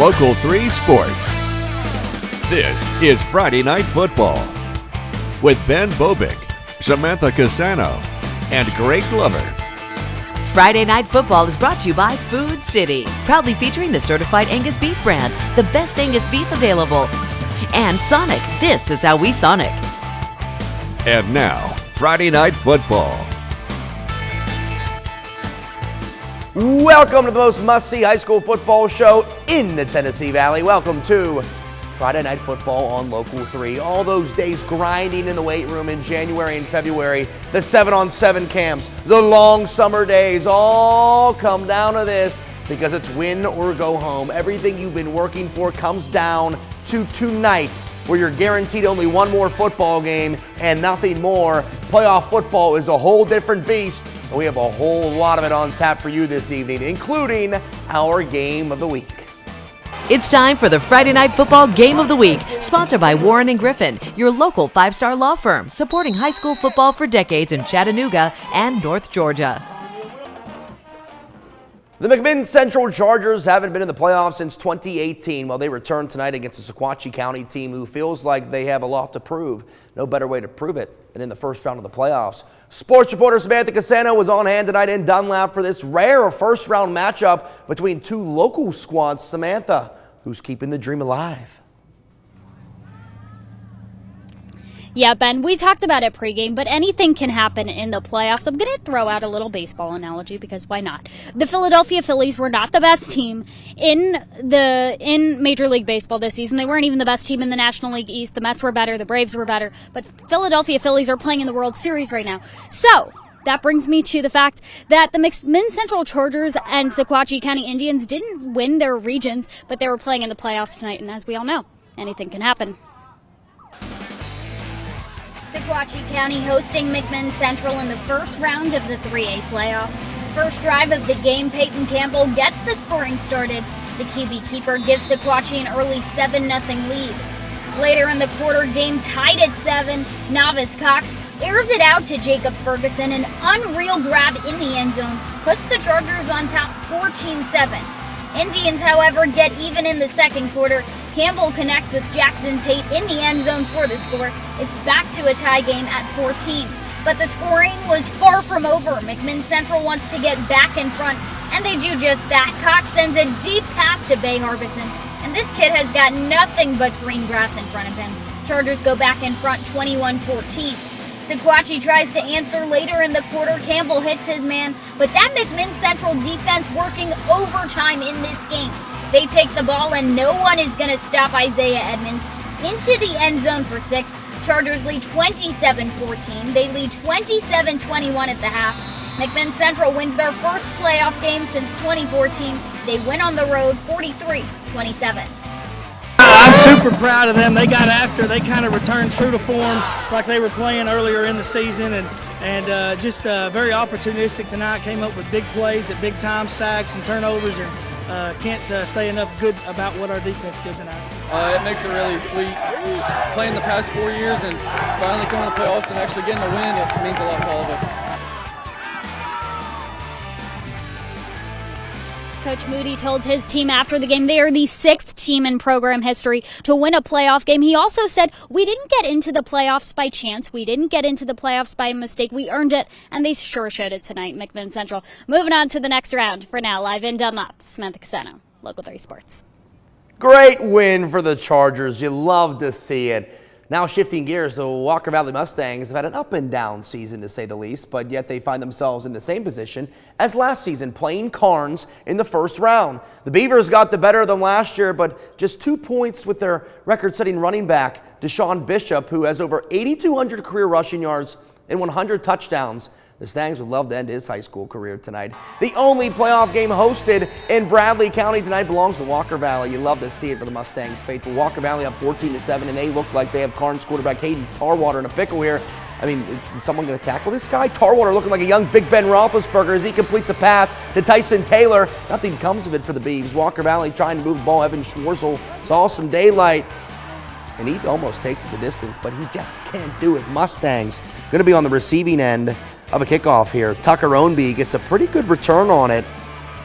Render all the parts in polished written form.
Local 3 Sports. This is Friday Night Football with Ben Bobick, Samantha Casano, and Greg Glover. Friday Night Football is brought to you by Food City, proudly featuring the certified Angus beef brand, the best Angus beef available. And Sonic, this is how we Sonic. And now, Friday Night Football. Welcome to the most must-see high school football show in the Tennessee Valley. Welcome to Friday Night Football on Local 3. All those days grinding in the weight room in January and February, the 7-on-7 camps, the long summer days, all come down to this because it's win or go home. Everything you've been working for comes down to tonight, where you're guaranteed only one more football game and nothing more. Playoff football is a whole different beast, and we have a whole lot of it on tap for you this evening, including our Game of the Week. It's time for the Friday Night Football Game of the Week, sponsored by Warren & Griffin, your local 5-star law firm, supporting high school football for decades in Chattanooga and North Georgia. The McMinn Central Chargers haven't been in the playoffs since 2018. Well, they return tonight against a Sequatchie County team who feels like they have a lot to prove. No better way to prove it than in the first round of the playoffs. Sports reporter Samantha Casano was on hand tonight in Dunlap for this rare first-round matchup between two local squads. Samantha, who's keeping the dream alive? Yeah, Ben, we talked about it pregame, but anything can happen in the playoffs. I'm going to throw out a little baseball analogy because why not? The Philadelphia Phillies were not the best team in Major League Baseball this season. They weren't even the best team in the National League East. The Mets were better, the Braves were better, but Philadelphia Phillies are playing in the World Series right now. So that brings me to the fact that the McMinn Central Chargers and Sequatchie County Indians didn't win their regions, but they were playing in the playoffs tonight, and as we all know, anything can happen. Sequatchie County hosting McMinn Central in the first round of the 3A playoffs. First drive of the game, Peyton Campbell gets the scoring started. The QB keeper gives Sequatchie an early 7-0 lead. Later in the quarter, game tied at 7. Novice Cox airs it out to Jacob Ferguson. An unreal grab in the end zone puts the Chargers on top 14-7. Indians, however, get even in the second quarter. Campbell connects with Jackson Tate in the end zone for the score. It's back to a tie game at 14. But the scoring was far from over. McMinn Central wants to get back in front, and they do just that. Cox sends a deep pass to Bay Harbison, and this kid has got nothing but green grass in front of him. Chargers go back in front 21-14. Sequatchie tries to answer later in the quarter. Campbell hits his man, but that McMinn Central defense working overtime in this game. They take the ball, and no one is going to stop Isaiah Edmonds into the end zone for 6. Chargers lead 27-14. They lead 27-21 at the half. McMinn Central wins their first playoff game since 2014. They win on the road 43-27. I'm super proud of them. They got after. They kind of returned true to form like they were playing earlier in the season, and just very opportunistic tonight. Came up with big plays at big time, sacks and turnovers, and can't say enough good about what our defense did tonight. It makes it really sweet. Playing the past 4 years and finally coming to the playoffs and actually getting a win, it means a lot to all of us. Coach Moody told his team after the game they are the 6th team in program history to win a playoff game. He also said, we didn't get into the playoffs by chance. We didn't get into the playoffs by mistake. We earned it, and they sure showed it tonight, McMinn Central. Moving on to the next round. For now, live in Dunlap, Samantha Casano, Local 3 Sports. Great win for the Chargers. You love to see it. Now shifting gears, the Walker Valley Mustangs have had an up and down season to say the least, but yet they find themselves in the same position as last season, playing Carnes in the first round. The Beavers got the better of them last year, but just 2 points with their record-setting running back, Deshaun Bishop, who has over 8,200 career rushing yards and 100 touchdowns. The Stangs would love to end his high school career tonight. The only playoff game hosted in Bradley County tonight belongs to Walker Valley. You love to see it for the Mustangs faithful. Walker Valley up 14-7, and they look like they have Carnes quarterback Hayden Tarwater in a pickle here. I mean, is someone going to tackle this guy? Tarwater looking like a young Big Ben Roethlisberger as he completes a pass to Tyson Taylor. Nothing comes of it for the Beavs. Walker Valley trying to move the ball. Evan Schwartzel saw some daylight, and he almost takes it the distance, but he just can't do it. Mustangs going to be on the receiving end of a kickoff here. Tucker Ownby gets a pretty good return on it.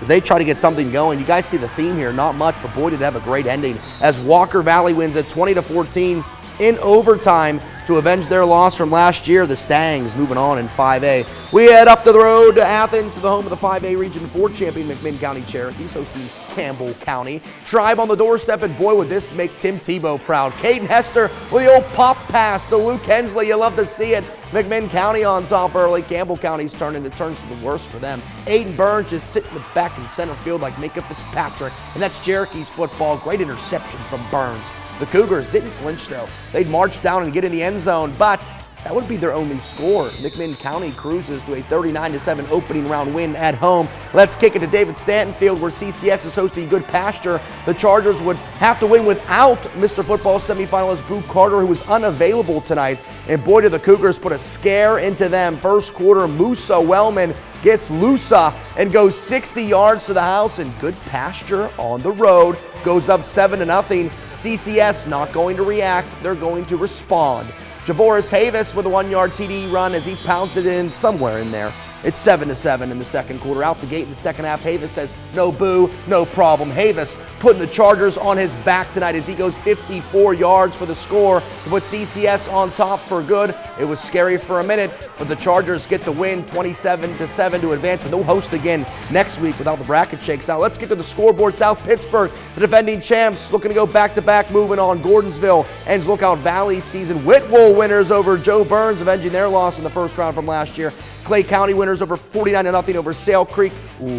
as they try to get something going. You guys see the theme here, not much, but boy, did it have a great ending as Walker Valley wins at 20-14 in overtime to avenge their loss from last year. The Stangs moving on in 5A. We head up the road to Athens to the home of the 5A Region 4 champion McMinn County Cherokees hosting Campbell County. Tribe on the doorstep, and boy, would this make Tim Tebow proud. Caden Hester with the old pop pass to Luke Hensley. You love to see it. McMinn County on top early. Campbell County's turning. It turns to the worst for them. Aiden Burns just sitting in the back in center field like Micah Fitzpatrick, and that's Cherokees football. Great interception from Burns. The Cougars didn't flinch, though. They'd march down and get in the end zone, but that would be their only score. McMinn County cruises to a 39-7 opening round win at home. Let's kick it to David Stanton Field, where CCS is hosting Good Pasture. The Chargers would have to win without Mr. Football semifinalist Boo Carter, who was unavailable tonight. And boy, did the Cougars put a scare into them. First quarter, Musa Wellman gets Lusa and goes 60 yards to the house, and Good Pasture on the road goes up 7-0. CCS not going to react. They're going to respond. Javoris Havis with a 1-yard TD run as he pounded in somewhere in there. It's 7-7 in the second quarter. Out the gate in the second half, Havis says, no boo, no problem. Havis putting the Chargers on his back tonight as he goes 54 yards for the score to put CCS on top for good. It was scary for a minute, but the Chargers get the win 27-7 to advance, and they'll host again next week without the bracket shakes out. Let's get to the scoreboard. South Pittsburgh, the defending champs, looking to go back-to-back, moving on. Gordonsville ends Lookout Valley season. Whitwell winners over Joe Burns, avenging their loss in the first round from last year. Clay County winners over 49-0 over Sale Creek.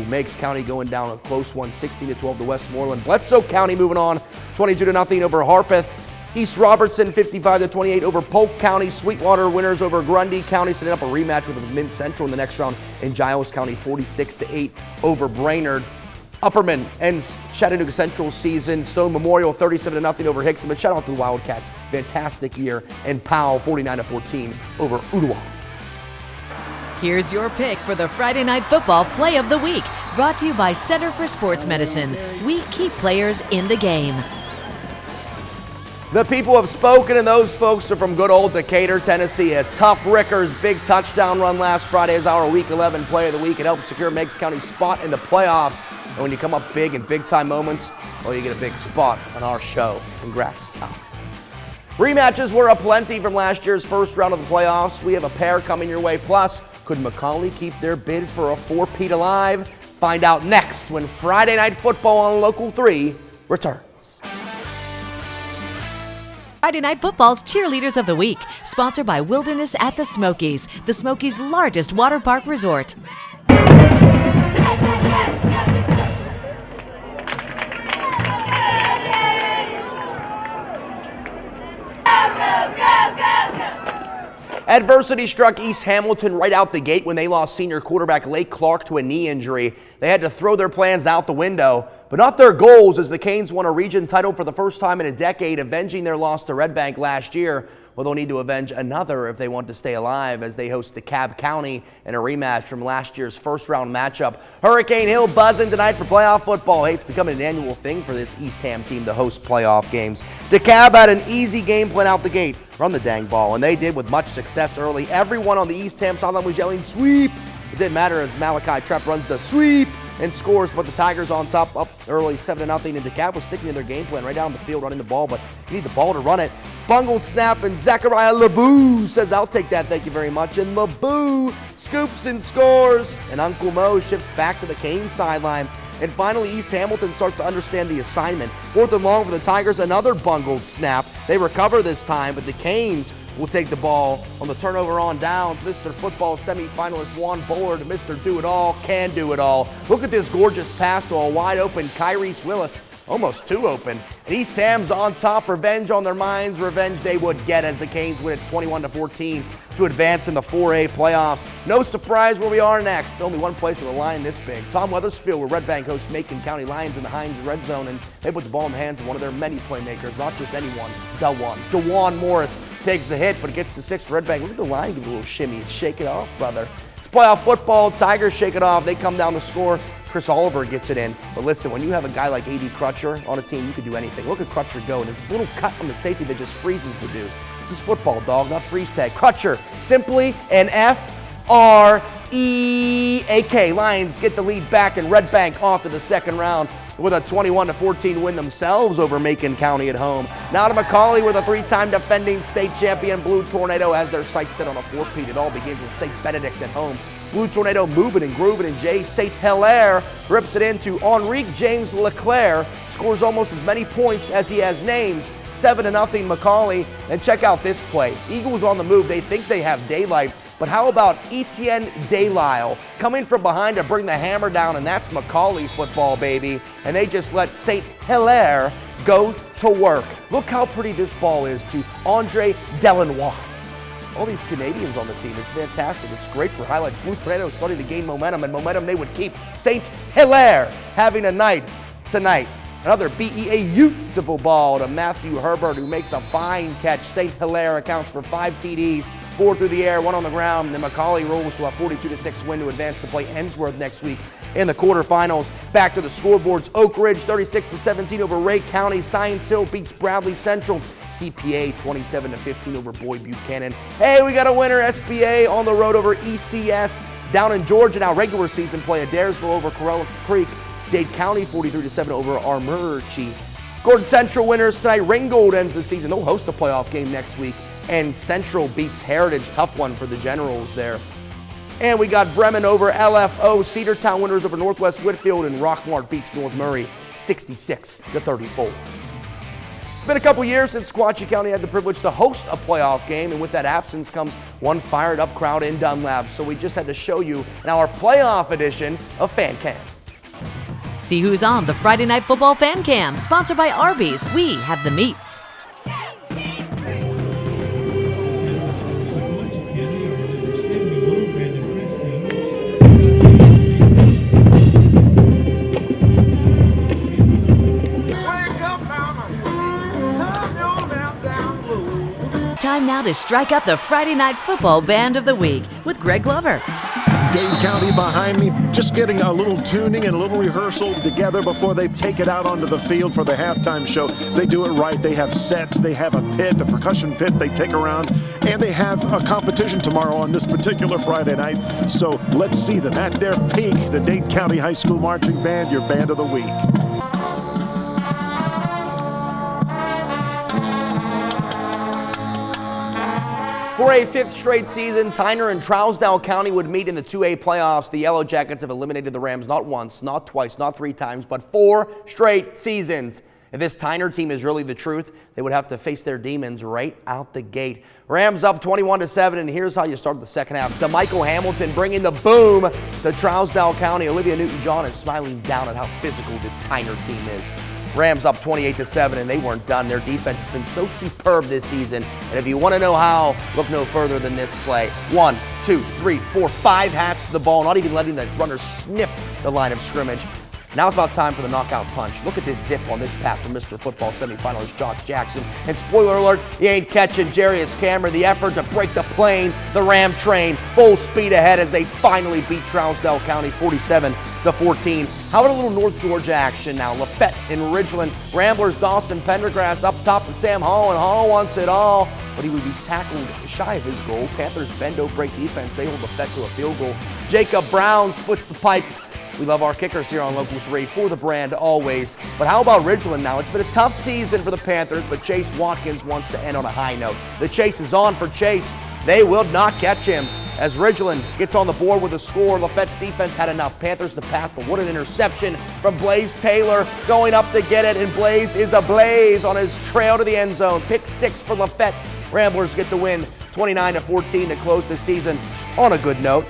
Meigs County going down a close one, 16-12 to Westmoreland. Bledsoe County moving on, 22-0 over Harpeth. East Robertson 55-28 over Polk County. Sweetwater winners over Grundy County, setting up a rematch with Mid Central in the next round. In Giles County 46-8 over Brainerd. Upperman ends Chattanooga Central season. Stone Memorial 37-0 over Hickson. But shout out to the Wildcats, fantastic year. And Powell 49-14 over Ottawa. Here's your pick for the Friday Night Football Play of the Week, brought to you by Center for Sports Medicine. We keep players in the game. The people have spoken, and those folks are from good old Decatur, Tennessee, as Tough Ricker's big touchdown run last Friday is our Week 11 Play of the Week. It helps secure Meigs County's spot in the playoffs. And when you come up big in big-time moments, well, you get a big spot on our show. Congrats, Tough. Rematches were aplenty from last year's first round of the playoffs. We have a pair coming your way. Plus, could McCauley keep their bid for a four-peat alive? Find out next when Friday Night Football on Local 3 returns. Friday Night Football's Cheerleaders of the Week, sponsored by Wilderness at the Smokies, the Smokies' largest water park resort. Adversity struck East Hamilton right out the gate when they lost senior quarterback Lake Clark to a knee injury. They had to throw their plans out the window, but not their goals, as the Canes won a region title for the first time in a decade, avenging their loss to Red Bank last year. Well, they'll need to avenge another if they want to stay alive, as they host DeKalb County in a rematch from last year's first-round matchup. Hurricane Hill buzzing tonight for playoff football. Hey, it's becoming an annual thing for this East Ham team to host playoff games. DeKalb had an easy game plan out the gate. Run the dang ball, and they did with much success early. Everyone on the East Ham sideline was yelling, "Sweep!" It didn't matter as Malachi Trepp runs the sweep and scores, but the Tigers on top up early 7-0, and DeKalb was sticking to their game plan right down the field running the ball, but you need the ball to run it. Bungled snap, and Zachariah LeBou says, "I'll take that, thank you very much." And LeBou scoops and scores, and Uncle Mo shifts back to the Canes sideline. And finally, East Hamilton starts to understand the assignment. 4th and long for the Tigers, another bungled snap. They recover this time, but the Canes will take the ball on the turnover on downs. Mr. Football semifinalist Juan Bullard, Mr. Do-It-All, can do it all. Look at this gorgeous pass to a wide-open Kyrese Willis. Almost too open. And East Ham's on top. Revenge on their minds. Revenge they would get as the Canes win at 21-14 to advance in the 4A playoffs. No surprise where we are next. Only one place with a line this big. Tom Weathersfield, where Red Bank hosts Macon County Lions in the Hines red zone, and they put the ball in the hands of one of their many playmakers, not just anyone, DeJuan Morris takes the hit, but it gets to 6 for Red Bank. Look at the line, give it a little shimmy and shake it off, brother. It's playoff football. Tigers shake it off. They come down the score. Chris Oliver gets it in. But listen, when you have a guy like A.D. Crutcher on a team, you can do anything. Look at Crutcher go, and it's a little cut on the safety that just freezes the dude. This is football, dog, not freeze tag. Crutcher, simply an F-R EAK. Lions get the lead back, and Red Bank off to the second round with a 21-14 win themselves over Macon County at home. Now to McCallie, where the three-time defending state champion Blue Tornado has their sights set on a four-peat. It all begins with St. Benedict at home. Blue Tornado moving and grooving, and Jay St. Hilaire rips it into Henrique James Leclerc, scores almost as many points as he has names, 7-0 McCallie. And check out this play. Eagles on the move. They think they have daylight, but how about Etienne Delisle coming from behind to bring the hammer down, and that's McCallie football, baby. And they just let St. Hilaire go to work. Look how pretty this ball is to Andre Delanois. All these Canadians on the team, it's fantastic. It's great for highlights. Blue Tornado starting to gain momentum, and momentum they would keep. St. Hilaire having a night tonight. Another beautiful ball to Matthew Herbert, who makes a fine catch. St. Hilaire accounts for 5 TDs, 4 through the air, 1 on the ground. And then McCallie rolls to a 42-6 win to advance to play Ensworth next week in the quarterfinals. Back to the scoreboards. Oak Ridge 36-17 over Ray County. Science Hill beats Bradley Central. CPA 27-15 over Boyd Buchanan. Hey, we got a winner. SBA on the road over ECS. Down in Georgia now, regular season play. Adairsville over Corella Creek. Dade County 43-7 over Armurchie. Gordon Central winners tonight. Ringgold ends the season. They'll host a playoff game next week. And Central beats Heritage. Tough one for the Generals there. And we got Bremen over LFO. Cedartown winners over Northwest Whitfield. And Rockmart beats North Murray 66-34. It's been a couple years since Sequatchie County had the privilege to host a playoff game, and with that absence comes one fired-up crowd in Dunlap. So we just had to show you in our playoff edition of Fan Cam. See who's on the Friday Night Football Fan Cam, sponsored by Arby's. We have the meats. Time now to strike up the Friday Night Football Band of the Week with Greg Glover. Dade County behind me, just getting a little tuning and a little rehearsal together before they take it out onto the field for the halftime show. They do it right. They have sets. They have a pit, a percussion pit they take around, and they have a competition tomorrow on this particular Friday night. So let's see them at their peak, the Dade County High School Marching Band, your Band of the Week. For a 5th straight season, Tyner and Trousdale County would meet in the 2A playoffs. The Yellow Jackets have eliminated the Rams not once, not twice, not 3 times, but 4 straight seasons. If this Tyner team is really the truth, they would have to face their demons right out the gate. Rams up 21-7, and here's how you start the second half. DeMichael Hamilton bringing the boom to Trousdale County. Olivia Newton-John is smiling down at how physical this Tyner team is. Rams up 28-7, and they weren't done. Their defense has been so superb this season. And if you want to know how, look no further than this play. 1, 2, 3, 4, 5 hats to the ball, not even letting the runners sniff the line of scrimmage. Now it's about time for the knockout punch. Look at this zip on this pass from Mr. Football semifinalist Josh Jackson. And spoiler alert, he ain't catching Jarius Cameron. The effort to break the plane, the Ram train, full speed ahead as they finally beat Trousdale County 47-14. How about a little North Georgia action now? Lafette in Ridgeland. Ramblers Dawson Pendergrass up top to Sam Hall, and Hall wants it all, but he would be tackled shy of his goal. Panthers bend over break defense. They hold Lafette to a field goal. Jacob Brown splits the pipes. We love our kickers here on Local 3 for the brand always. But how about Ridgeland now? It's been a tough season for the Panthers, but Chase Watkins wants to end on a high note. The chase is on for Chase. They will not catch him. As Ridgeland gets on the board with a score, Lafette's defense had enough. Panthers to pass, but what an interception from Blaze Taylor going up to get it, and Blaze is ablaze on his trail to the end zone. Pick 6 for Lafette. Ramblers get the win 29-14 to close the season on a good note.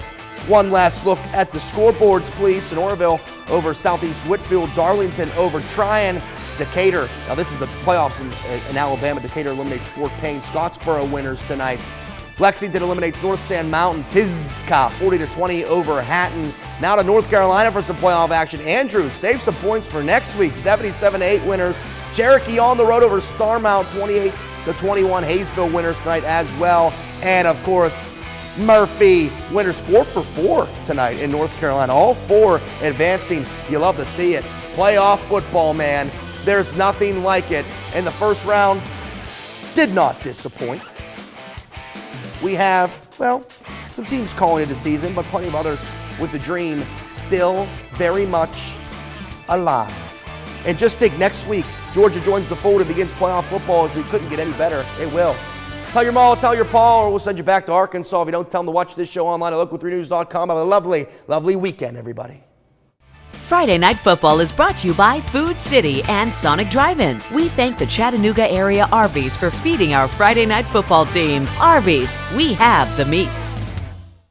One last look at the scoreboards, please. Sonoraville over Southeast Whitfield, Darlington over Tryon, Decatur. Now this is the playoffs in Alabama. Decatur eliminates Fort Payne. Scottsboro winners tonight. Lexington eliminates North Sand Mountain. Pisgah 40-20 over Hatton. Now to North Carolina for some playoff action. Andrews save some points for next week. 77-8 winners. Cherokee on the road over Starmount. 28-21. Hayesville winners tonight as well. And of course, Murphy winners 4 for 4 tonight in North Carolina. All 4 advancing. You love to see it. Playoff football, man. There's nothing like it. And the first round did not disappoint. We have, well, Some teams calling it a season, but plenty of others with the dream still very much alive. And just think, next week, Georgia joins the fold and begins playoff football as we couldn't get any better. It will. Tell your mom, tell your pa, or we'll send you back to Arkansas. If you don't, tell them to watch this show online at local3news.com. Have a lovely, lovely weekend, everybody. Friday Night Football is brought to you by Food City and Sonic Drive-Ins. We thank the Chattanooga area Arby's for feeding our Friday Night Football team. Arby's, we have the meats.